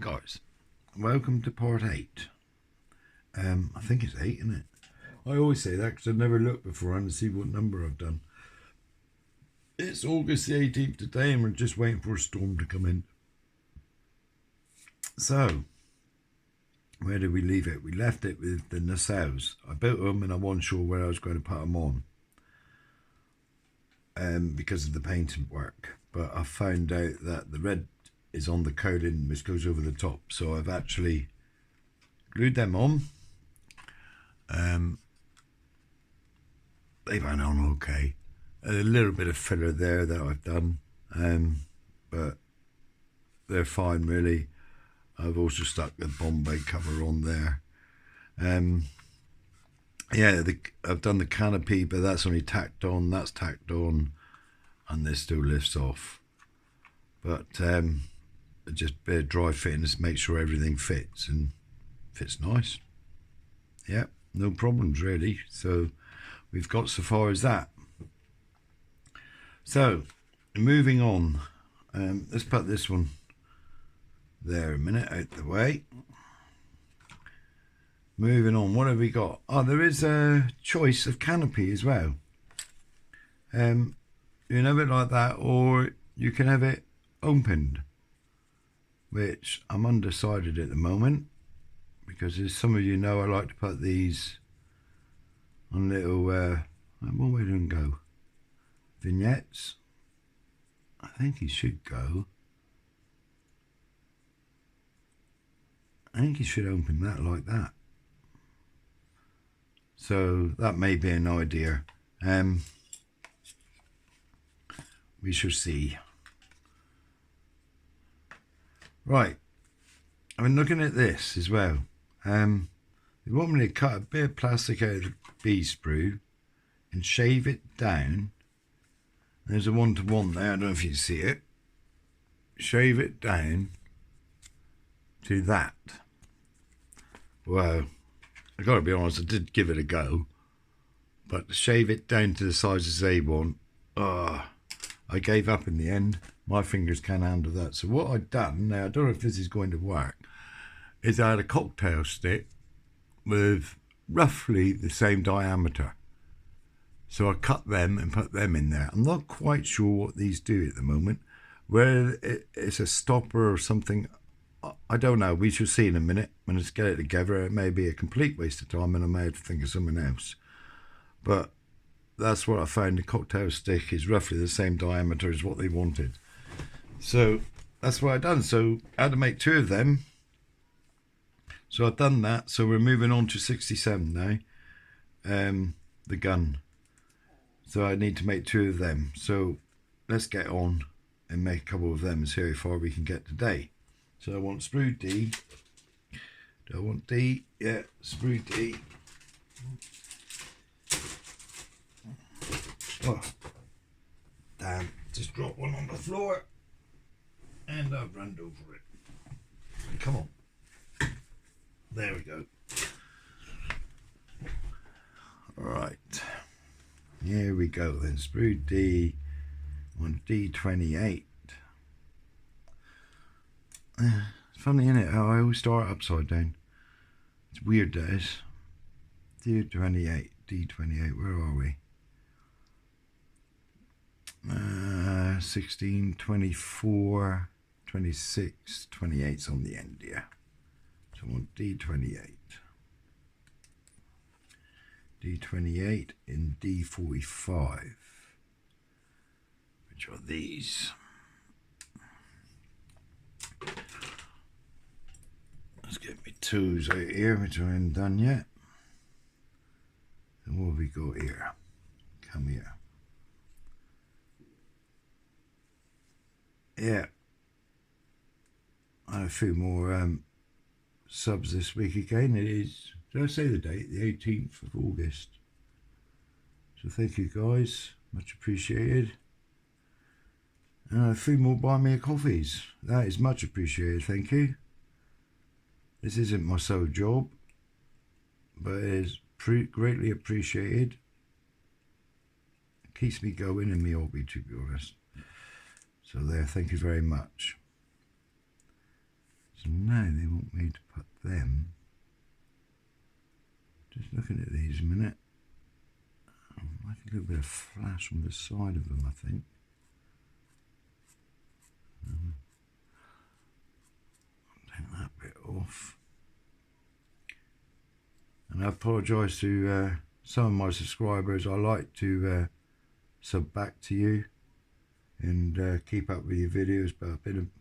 Guys, welcome to part 8. I think it's 8, isn't it? I always say that because I've never looked beforehand to see what number I've done. It's August the 18th today and we're just waiting for a storm to come in. So, where did we leave it? We left it with the nacelles. I built them and I wasn't sure where I was going to put them on because of the painting work. But I found out that the red is on the coating which goes over the top. So I've actually glued them on. They went on okay. A little bit of filler there that I've done, but they're fine really. I've also stuck the Bombay cover on there. Yeah, I've done the canopy, but that's only tacked on. That's tacked on, and this still lifts off. But just a bit of dry fitting to make sure everything fits and fits nice. Yeah, no problems really. So we've got so far as that. So moving on, let's put this one there a minute out the way. Moving on, what have we got? Oh, there is a choice of canopy as well. You can have it like that, or you can have it opened, which I'm undecided at the moment because, as some of you know, I like to put these on little what way do they go? Vignettes. I think he should go. I think he should open that like that. So that may be an idea. We shall see. Right. I've been looking at this as well. They want me to cut a bit of plastic out of the bee sprue and shave it down. There's a 1-to-1 there, I don't know if you see it. Shave it down to that. Well, I gotta be honest, I did give it a go, but to shave it down to the sizes they want, I gave up in the end. My fingers can't handle that. So what I've done, now I don't know if this is going to work, is I had a cocktail stick with roughly the same diameter. So I cut them and put them in there. I'm not quite sure what these do at the moment. Whether it's a stopper or something, I don't know. We shall see in a minute. When I get it together, it may be a complete waste of time and I may have to think of something else. But that's what I found. The cocktail stick is roughly the same diameter as what they wanted. So that's what I've done. So I had to make 2 of them. So I've done that. So we're moving on to 67 now. The gun. So I need to make 2 of them. So let's get on and make a couple of them and see how far we can get today. So I want sprue D. Do I want D? Yeah, sprue D. Oh, damn, just dropped one on the floor and I've run over it. Come on. There we go. Right. Here we go then. Sprue D on D28. It's funny, isn't it, how I always start upside down. It's weird, that is. D28, D28, where are we? 16, 24, 26, 28's on the end here. So I want D28. D28 in D45, which are these. Let's get my 2s out here, which I haven't done yet. And what have we got here? Come here. Yeah. I had a few more subs this week again. It is, did I say the date? The 18th of August. So thank you guys. Much appreciated. And a few more buy me a coffees. That is much appreciated. Thank you. This isn't my sole job, but it is greatly appreciated. It keeps me going in my hobby, to be honest. So there, thank you very much. So now they want me to put them. Just looking at these a minute. Like a little bit of flash on the side of them, I think. Take that bit off. And I apologise to some of my subscribers. I like to sub back to you and keep up with your videos, but I've been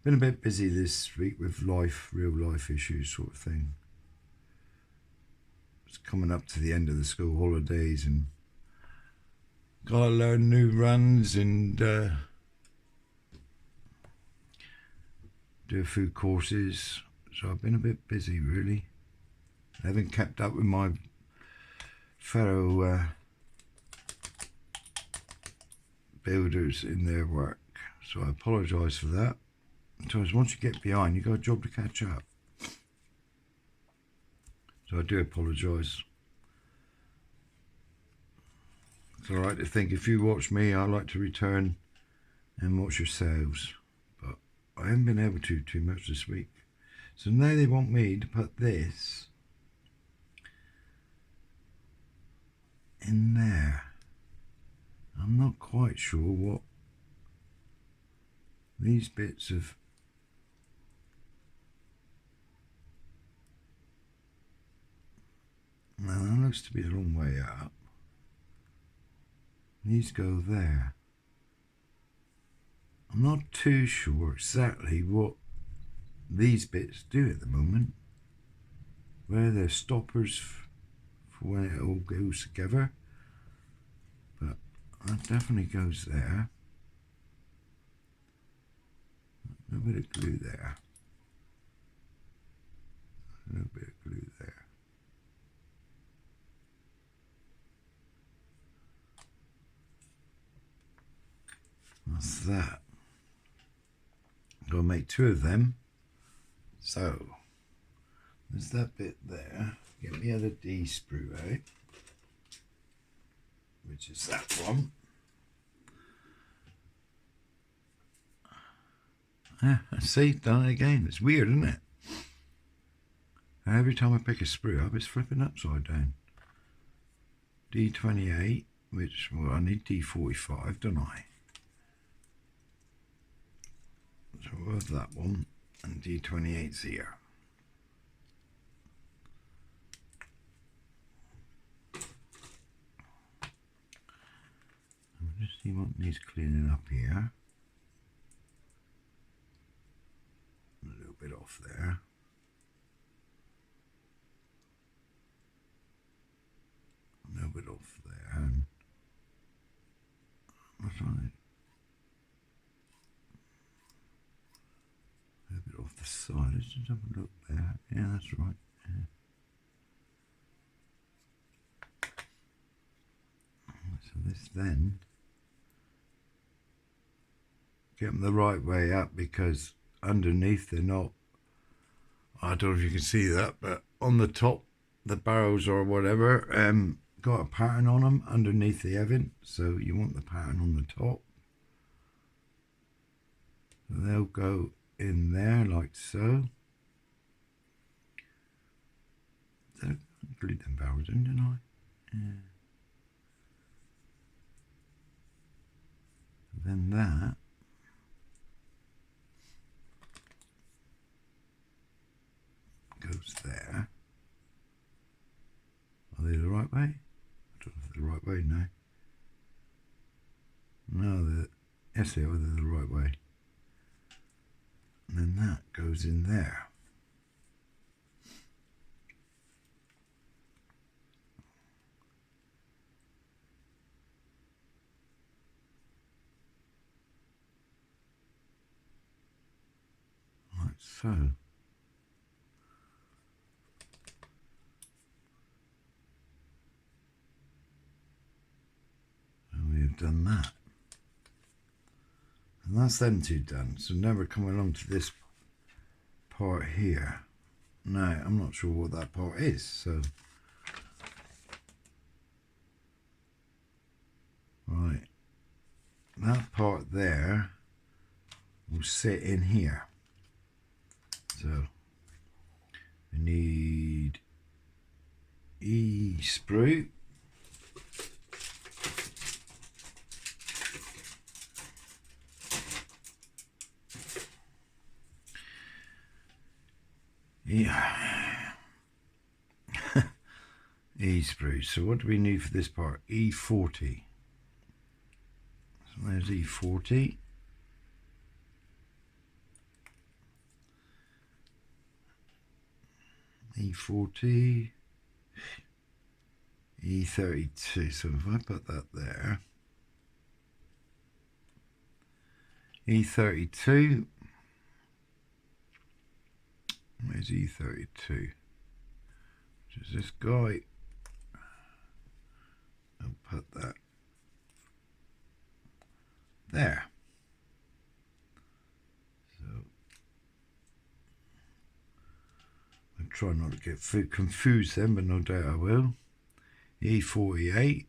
a bit busy this week with real life issues sort of thing. It's coming up to the end of the school holidays and gotta learn new runs and do a few courses. So I've been a bit busy really. I haven't kept up with my fellow builders in their work. So I apologise for that. Sometimes once you get behind, you've got a job to catch up. So I do apologise. It's alright to think if you watch me, I like to return and watch yourselves. But I haven't been able to too much this week. So now they want me to put this in there. I'm not quite sure what these bits of now that looks to be a long way up. These go there. I'm not too sure exactly what these bits do at the moment. Where they're stoppers for when it all goes together. But that definitely goes there. A little bit of glue there. A little bit of glue there. That's that. I'm going to make two of them. So, there's that bit there. Get the other D sprue out, which is that one. Yeah, see, done it again. It's weird, isn't it? Every time I pick a sprue up, it's flipping upside down. D28, which, well, I need D45, don't I? So we'll have that one, and D28's here. Just see what needs cleaning up here. A little bit off there. A little bit off there. And that's right. A little bit off the side. Let's just have a look there. Yeah, that's right. Yeah. So this then, get them the right way up, because underneath they're not, I don't know if you can see that, but on the top, the barrels or whatever, got a pattern on them. Underneath they haven't, so you want the pattern on the top. So they'll go in there like so. So I glued them barrels in, didn't I? Yeah. Then that goes there. Are they the right way? I don't know if they're the right way now. No, yes they are, they're the right way. And then that goes in there. Like so. We've done that, and that's them two done. So now we're coming along to this part here. Now I'm not sure what that part is, so right, that part there will sit in here. E sprue. Yeah. E sprue. So what do we need for this part? E40. So there's E40. E40. E32. So if I put that there, E32. Where's E32? Which is this guy. I'll put that there. So I try not to get confused then, but no doubt I will. E48,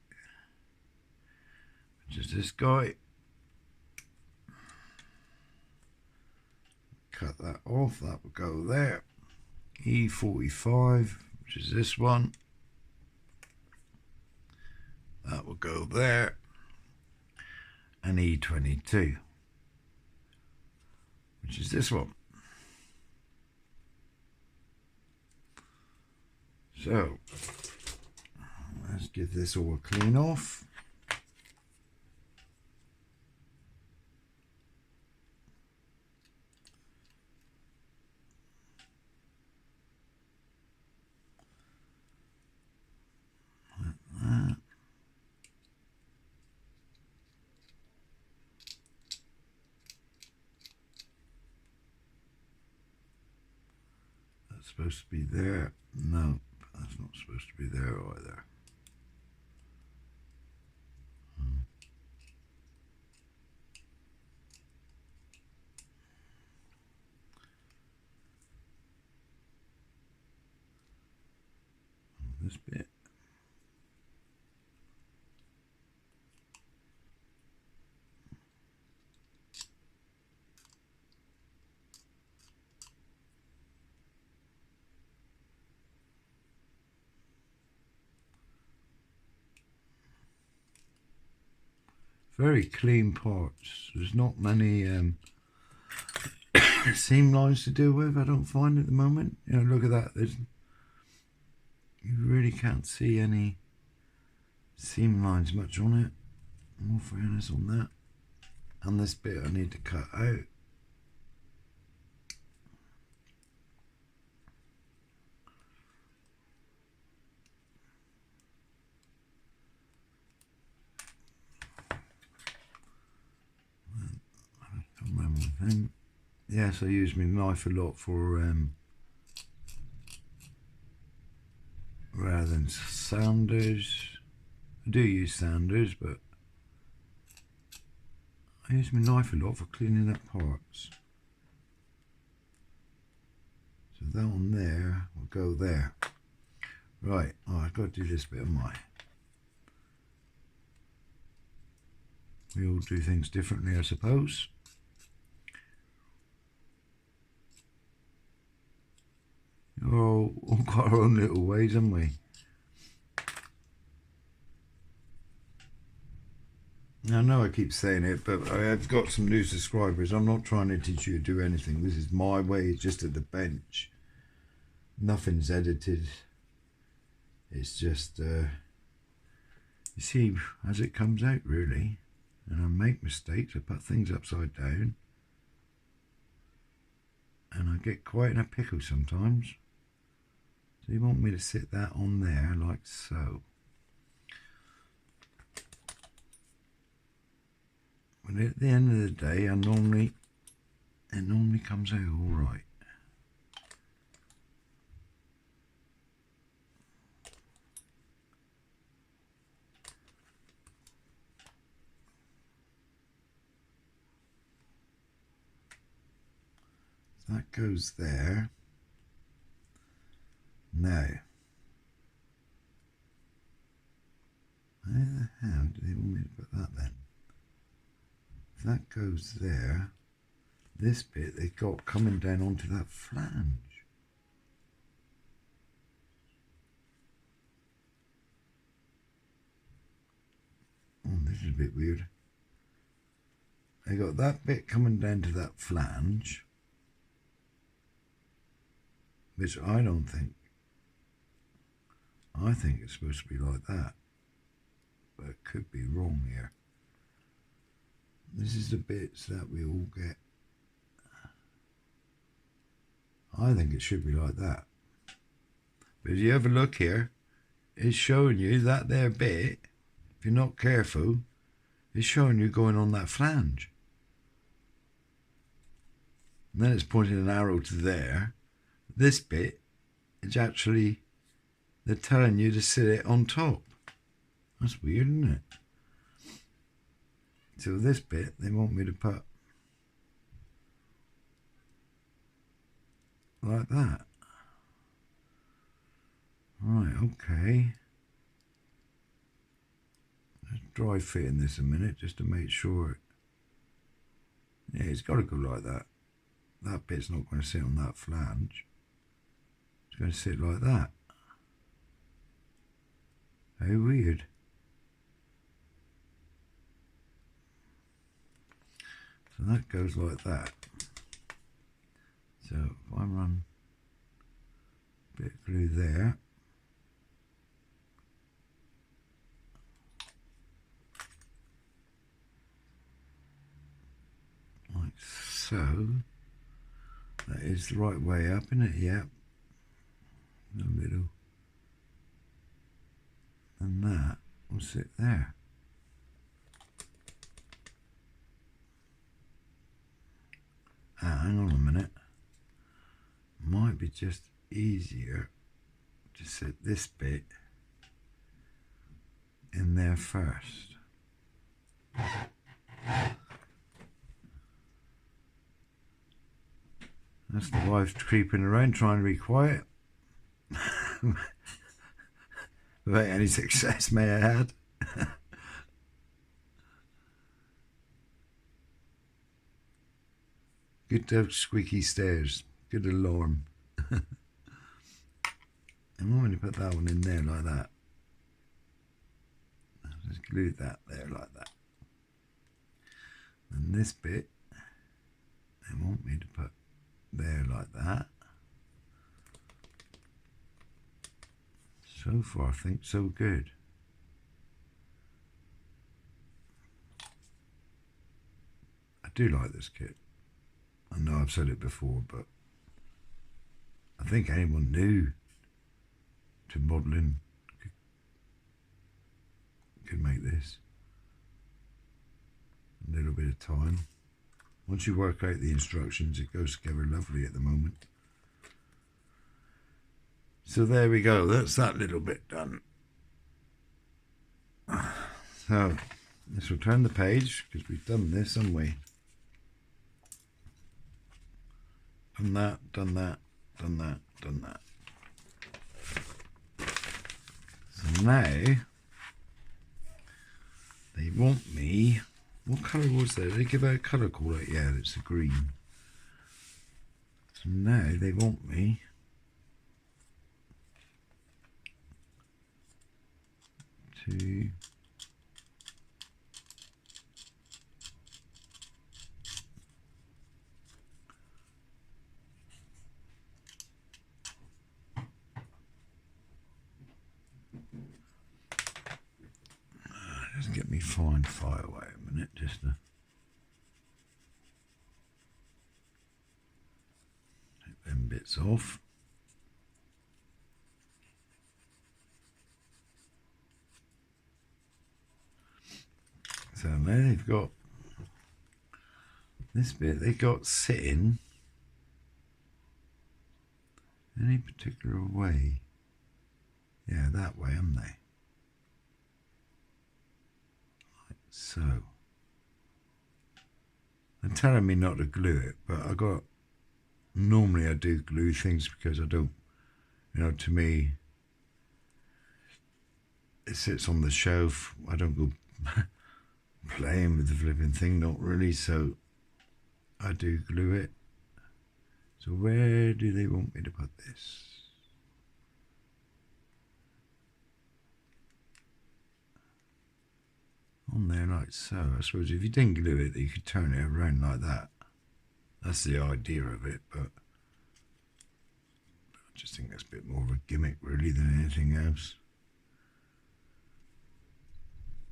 which is this guy. Cut that off, that will go there. E45, which is this one. That will go there. And E22, which is this one. So let's give this all a clean off. Like that. That's supposed to be there. No, that's not supposed to be there either. This bit. Very clean parts. There's not many seam lines to deal with, I don't find at the moment. You know, look at that. You really can't see any seam lines much on it. More fairness on that. And this bit I need to cut out. Yes, I use my knife a lot for rather than sanders. I do use sanders, but I use my knife a lot for cleaning up parts. So that one there will go there. Right, oh, I've got to do this bit of mine. We all do things differently, I suppose. We're all got our own little ways, haven't we? I know I keep saying it, but I've got some new subscribers. I'm not trying to teach you to do anything. This is my way, it's just at the bench. Nothing's edited. It's just, you see, as it comes out, really. And I make mistakes. I put things upside down. And I get quite in a pickle sometimes. So you want me to sit that on there like so. But at the end of the day, it normally comes out all right. So that goes there. Now, where the hell do they want me to put that then? If that goes there, this bit they've got coming down onto that flange. is a bit weird. I got that bit coming down to that flange, which I don't think. I think it's supposed to be like that, but it could be wrong here. This is the bits that we all get. I think it should be like that. But if you have a look here, it's showing you that there bit, if you're not careful, it's showing you going on that flange. And then it's pointing an arrow to there. This bit, it's actually, they're telling you to sit it on top. That's weird, isn't it? So this bit, they want me to put like that. Right, okay. Let's dry fitting this a minute just to make sure. Yeah, it's got to go like that. That bit's not going to sit on that flange. It's going to sit like that. How weird. So that goes like that. So if I run a bit of glue there, like so, that is the right way up, isn't it? Yep. In the middle. And that will sit there. Hang on a minute. Might be just easier to set this bit in there first. That's the wife creeping around trying to be quiet. Without any success, may I add. Good to have squeaky stairs. Good alarm. And I'm going to put that one in there like that. I'll just glue that there like that. And this bit, they want me to put there like that. So far, I think so good. I do like this kit. I know I've said it before, but I think anyone new to modelling could make this. A little bit of time. Once you work out the instructions, it goes together lovely at the moment. So there we go, that's that little bit done. So let's return the page, because we've done this, haven't we? Done that, done that, done that, done that. So now, they want me, what colour was there? Did they give out a colour call out? Yeah, it's a green. So now they want me to just get me fine fire away a minute, just to take them bits off. So now they've got this bit, they got sitting any particular way. Yeah, that way, haven't they? Like so. They're telling me not to glue it, but normally I do glue things because I don't, to me, it sits on the shelf. I don't go playing with the flipping thing, not really, so I do glue it. So where do they want me to put this? on there like so. I suppose if you didn't glue it, you could turn it around like that. That's the idea of it, but I just think that's a bit more of a gimmick really than anything else.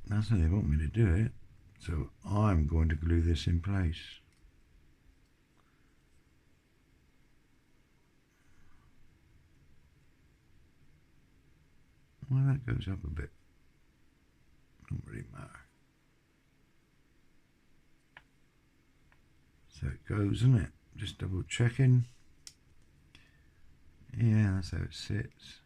That's how they want me to do it. So I'm going to glue this in place. Well, that goes up a bit. Don't really matter. So it goes, isn't it? Just double checking. Yeah, that's how it sits.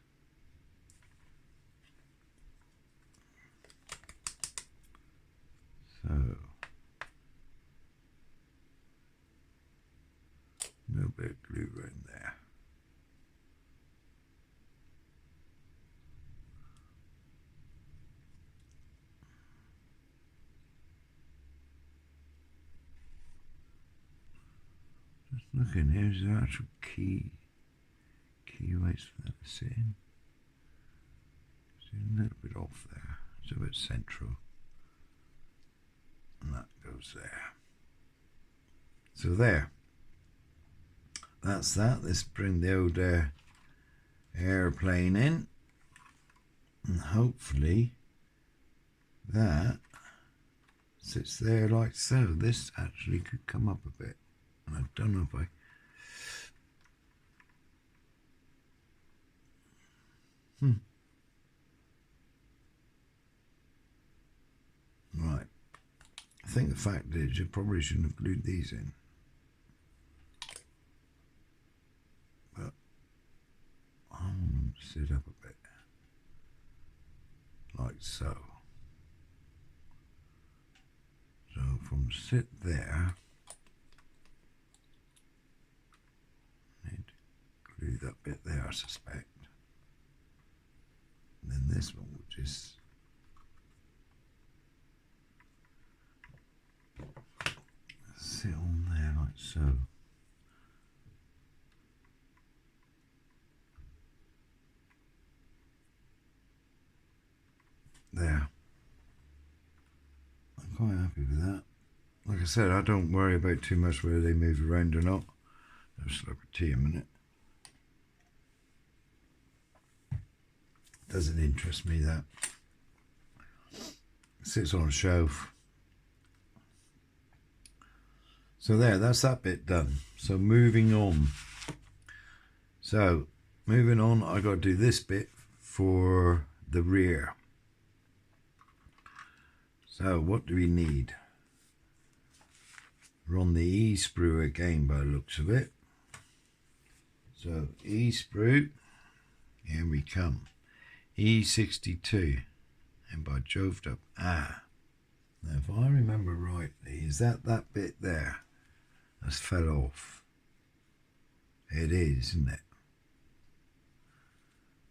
So, a little bit of glue right there. Just looking, here's the actual key weights for that to sit in. It's a little bit off there. It's a bit central. And that goes there. So there. That's that. Let's bring the old airplane in. And hopefully that sits there like so. This actually could come up a bit. And I don't know if I... Right. I think the fact is you probably shouldn't have glued these in. But I want them to sit up a bit. Like so. So from sit there, I need to glue that bit there, I suspect. And then this one will just sit on there like so. There. I'm quite happy with that. Like I said, I don't worry about too much whether they move around or not. I'll slurp a tea a minute. Doesn't interest me that. Sits on a shelf. So there, that's that bit done. So moving on. So moving on, I got to do this bit for the rear. So what do we need? We're on the E sprue again by the looks of it. So E sprue, here we come. E62, and by Jove up. Now if I remember rightly, is that bit there that's fell off? It is, isn't it?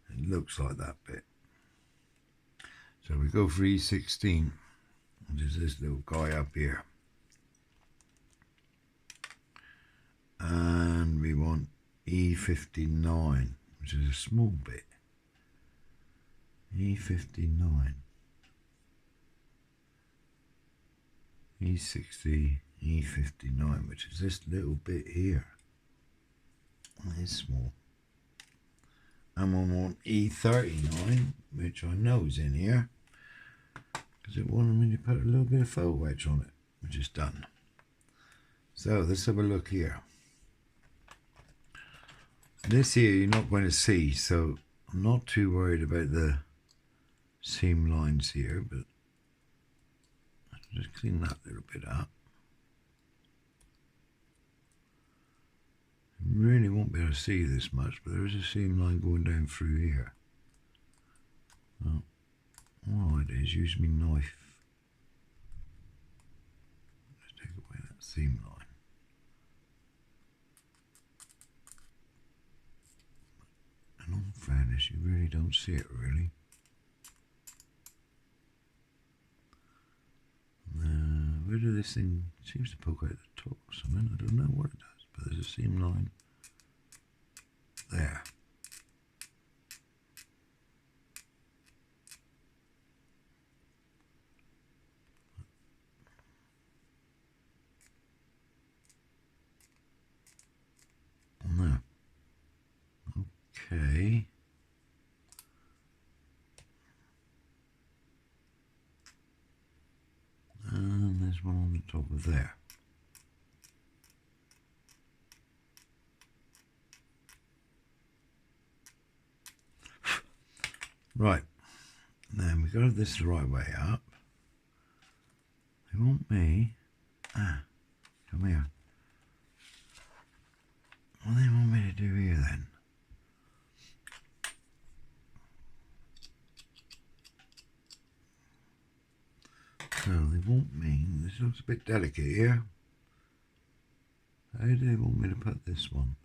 It looks like that bit. So we go for E16. There's this little guy up here. And we want E59, which is a small bit. E59. E60, E59, which is this little bit here. It's small. And we want E39, which I know is in here, because it wanted me to put a little bit of faux wedge on it, which is done. So let's have a look here. This here you're not going to see, so I'm not too worried about the seam lines here, but I'll just clean that little bit up. You really won't be able to see this much, but there is a seam line going down through here. Well, all I do is use my knife. Just take away that seam line. In all fairness, you really don't see it really. Where does this thing seems to poke out the top or something? I don't know what it does, but there's a seam line there. Okay. And there's one on the top of there. Right. Then we've got to have this the right way up. They want me. Come here. What do they want me to do here then? So they want me. This looks a bit delicate here. How do they want me to put this one?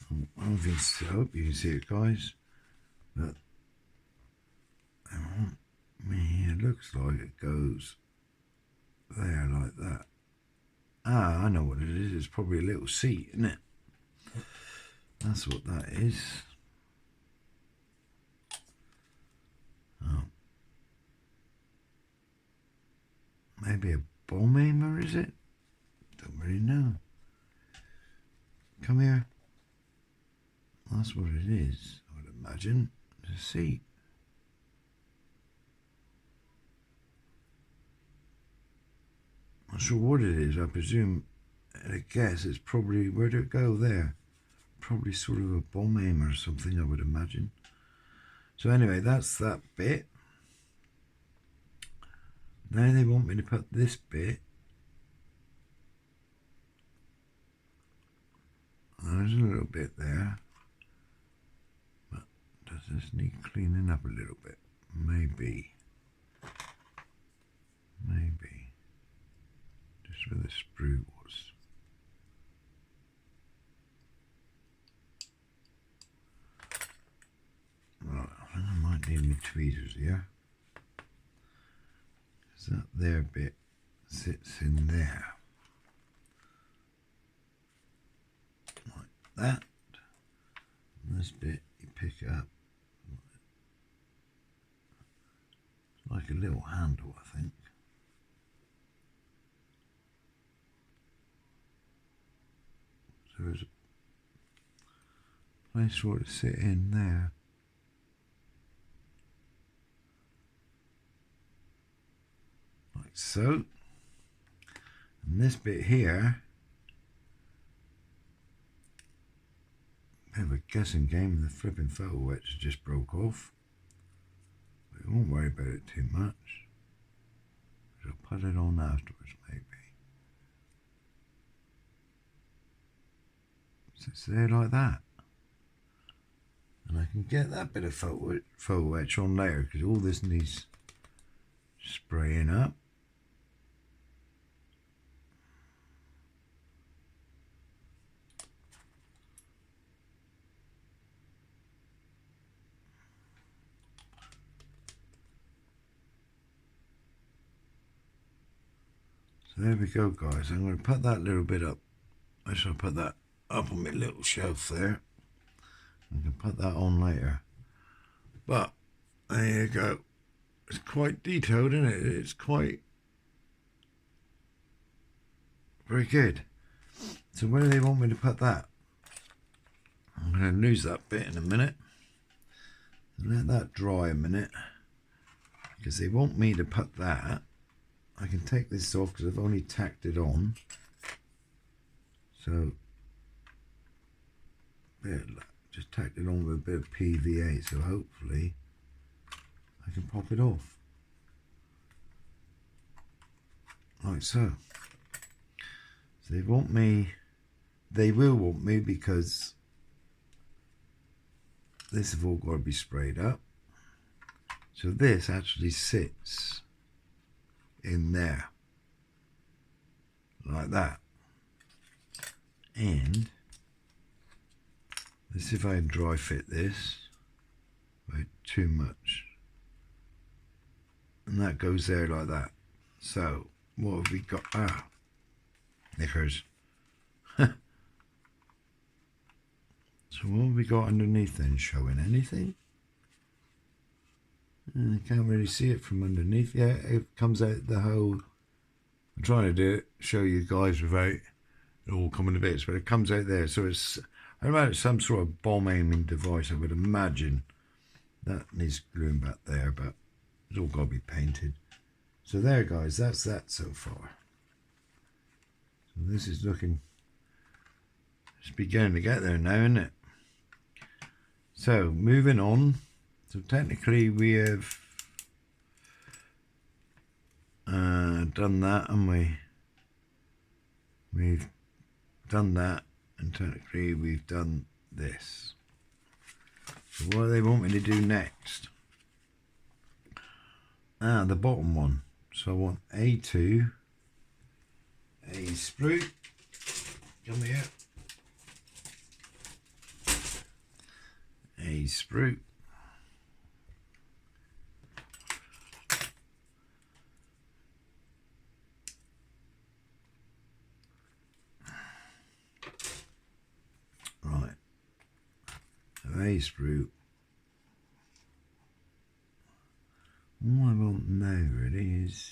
I don't think so. I hope you can see it, guys. But they want me. It looks like it goes there like that. Ah, I know what it is. It's probably a little seat, isn't it? That's what that is. Oh. Maybe a bomb aimer, is it? Don't really know. Come here. That's what it is, I would imagine. It's a seat. Not sure what it is. I presume, I guess it's probably, where did it go there? Probably sort of a bomb aimer or something, I would imagine. So anyway, that's that bit. Now they want me to put this bit. There's a little bit there. But does this need cleaning up a little bit? Maybe. Maybe. Just where the sprue was. Right, I think I might need my tweezers here. Because that there bit sits in there. Like that. And this bit, you pick it up. It's like a little handle, I think. So there's a place for it to sit in there. Like so. And this bit here, bit of a guessing game, and the flipping photo etch just broke off. But we won't worry about it too much. I'll put it on afterwards, maybe. Sits there like that. And I can get that bit of photo etch on later, because all this needs spraying up. So there we go, guys. I'm going to put that little bit up. I shall put that up on my little shelf there. I can put that on later. But there you go. It's quite detailed, isn't it? It's quite very good. So where do they want me to put that? I'm going to lose that bit in a minute. Let that dry a minute. Because they want me to put that. I can take this off because I've only tacked it on. So, just tacked it on with a bit of PVA, so hopefully I can pop it off. Like so. So they want me, they will want me because this have all got to be sprayed up. So this actually sits in there like that, and let's see if I can dry fit this without too much, and that goes there like that. So what have we got? Knickers. So what have we got underneath then? Showing anything? I can't really see it from underneath. Yeah, it comes out the whole. I'm trying to do it, show you guys without it all coming to bits, but it comes out there. So it's I imagine it's some sort of bomb aiming device, I would imagine. That needs gluing back there, but it's all got to be painted. So there, guys, that's that so far. So this is looking, it's beginning to get there now, isn't it? So moving on. So technically we have done that, haven't we? We've done that, and technically we've done this. So what do they want me to do next? The bottom one. So I want A2, A sprue, come here, A sprue, right, so A sprue. What I want now really is,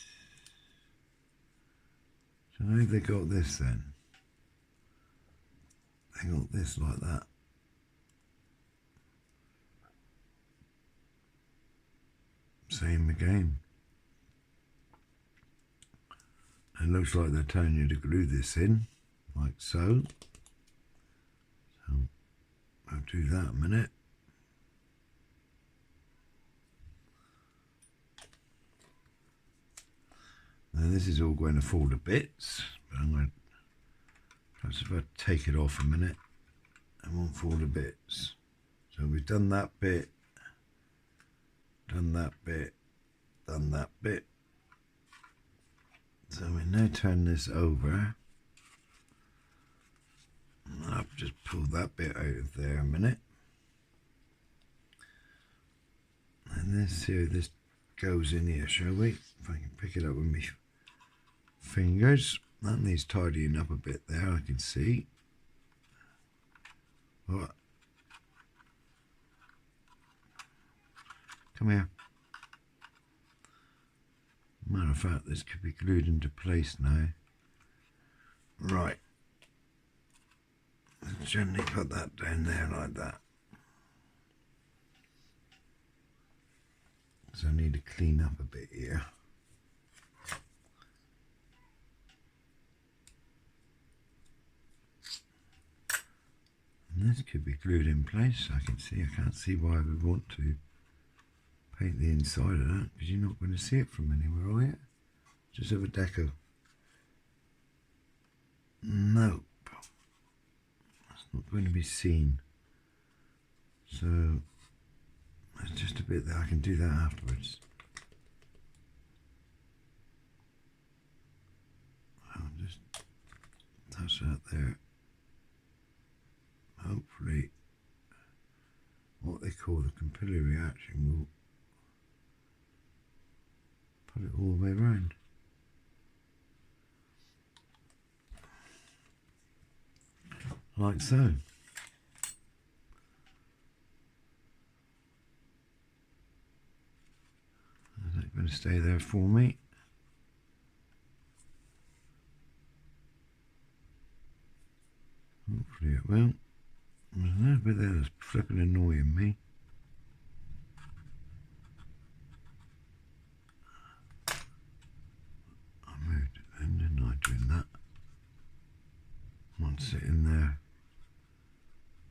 so how have they got this then? They got this like that. Same again. It looks like they're telling you to glue this in, like so. So I'll do that a minute. Now this is all going to fall to bits, but I'm going to, perhaps if I take it off a minute, it won't fall to bits. So we've done that bit, done that bit, done that bit. So we now turn this over. I've just pulled that bit out of there a minute. And let's see how this goes in here, shall we? If I can pick it up with my fingers. That needs tidying up a bit there, I can see. What? Come here. Matter of fact, this could be glued into place now. Right. Let's gently put that down there like that. So I need to clean up a bit here. And this could be glued in place, I can see. I can't see why I would want to paint the inside of that, because you're not going to see it from anywhere, are you? Just have a deco. Nope. That's not going to be seen. So it's just a bit that I can do that afterwards. I'll just touch that there. Hopefully what they call the capillary action will put it all the way around. Like so. Is that going to stay there for me? Hopefully it will. There's a little bit there that's flipping annoying me. I moved it then, didn't I, doing that? Once it in there.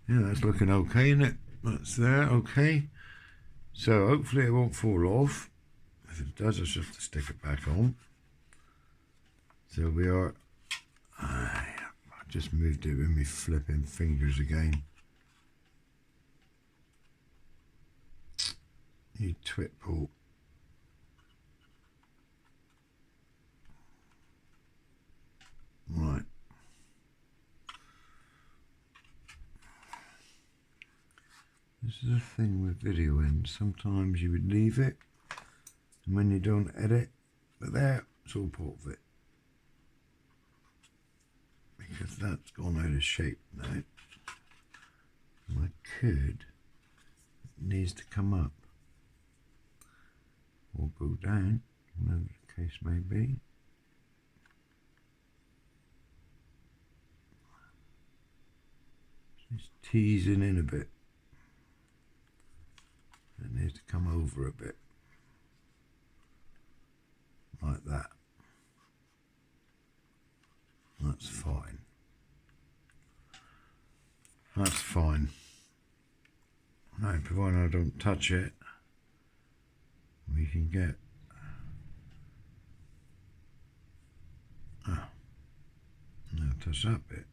Yeah, that's looking okay, isn't it? That's there, okay. So hopefully it won't fall off. If it does, I just have to stick it back on. So we are... I just moved it with me flipping fingers again. You twit Paul. Right. This is the thing with video ends. Sometimes you would leave it, and when you don't edit, but there, it's all part of it. Because that's gone out of shape now. And I could, it needs to come up. Or go down, whatever the case may be. See Just teasing in a bit. It needs to come over a bit. Like that. That's fine. That's fine. Right, provided I don't touch it, we can get... Oh, no, touch that bit.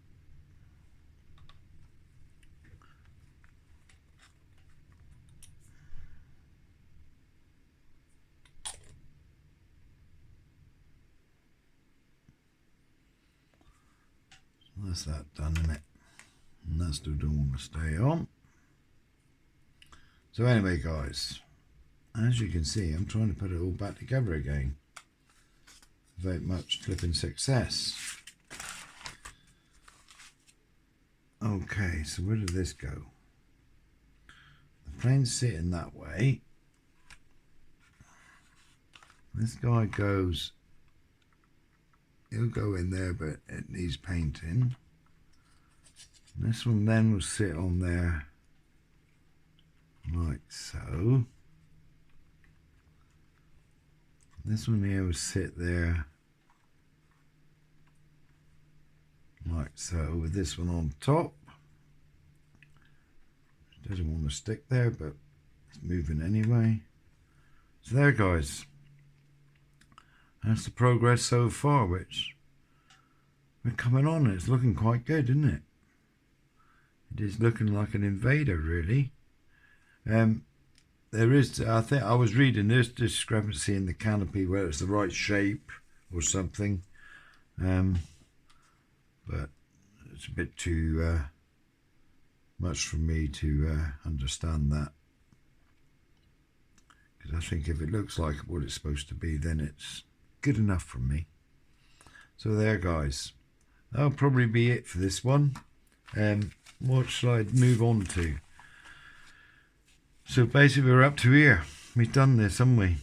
So that's that done, isn't it? And that still don't want to stay on. So anyway, guys, as you can see, I'm trying to put it all back together again without much clipping success. Okay, so where did this go? The plane's sitting that way. This guy goes, he'll go in there, but it needs painting. This one then will sit on there like so. This one here will sit there like so, with this one on top. It doesn't want to stick there, but it's moving anyway. So there, guys. That's the progress so far, which we're coming on. It's looking quite good, isn't it? It is looking like an Invader, really. There is, I think I was reading this discrepancy in the canopy, whether it's the right shape or something, but it's a bit too much for me to understand that, because I think if it looks like what it's supposed to be, then it's good enough for me. So there, guys, that'll probably be it for this one. What shall I move on to? So basically we're up to here. We've done this, haven't we?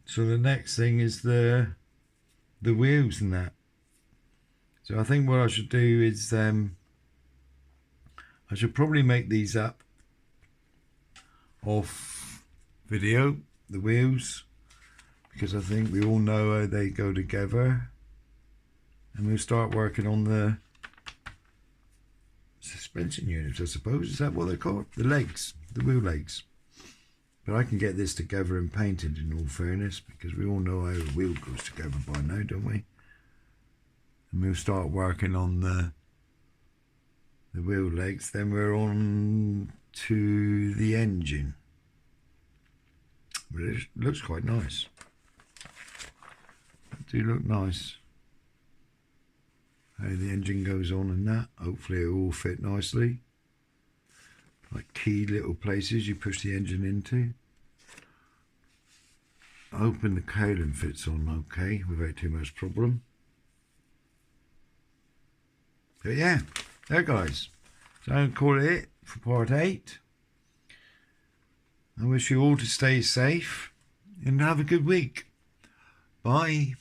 So the next thing is the wheels and that. So I think what I should do is I should probably make these up off video, the wheels, because I think we all know how they go together. And we'll start working on the suspension units, I suppose. Is that what they're called? The legs, the wheel legs. But I can get this together and painted, in all fairness, because we all know how a wheel goes together by now, don't we? And we'll start working on the wheel legs. Then we're on to the engine. But it looks quite nice. It do look nice. How the engine goes on and that. Hopefully it will all fit nicely. Like key little places you push the engine into. Hoping the cowling fits on okay without too much problem. But yeah, there, guys. So I'm going to call it for part 8. I wish you all to stay safe and have a good week. Bye.